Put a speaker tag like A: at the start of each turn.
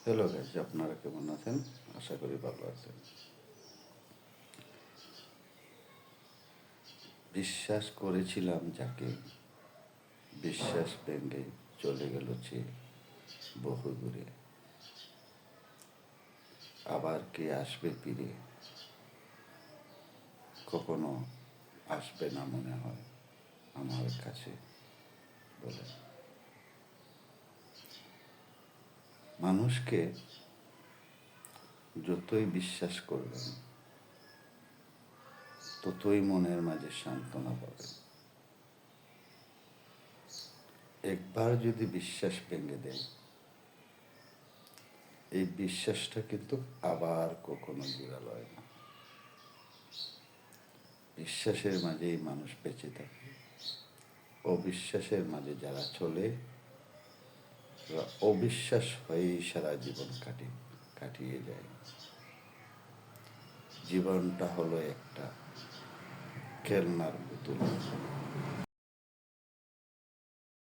A: Hello guys, আপনারা কেমন আছেন? আশা করি ভালো আছেন। বিশ্বাস করেছিলাম যাকে, বিশ্বাস ভেঙে চলে গেল যে বহু দূরে। আবার কে আসবে ফিরে? কখনো আসবে না মনে হয় আমার কাছে বলে। মানুষকে যতই বিশ্বাস করবেন ততই মনের মাঝে সান্ত্বনা পাবেন। একবার যদি বিশ্বাস ভেঙে দেয়, এই বিশ্বাসটা কিন্তু আবার কখনো জোড়া লয় না। বিশ্বাসের মাঝেই মানুষ বেঁচে থাকে। অবিশ্বাসের মাঝে যারা চলে, অবিশ্বাস হয়েই সারা জীবন কাটিয়ে যায়। জীবনটা হলো একটা খেলনার পুতুল।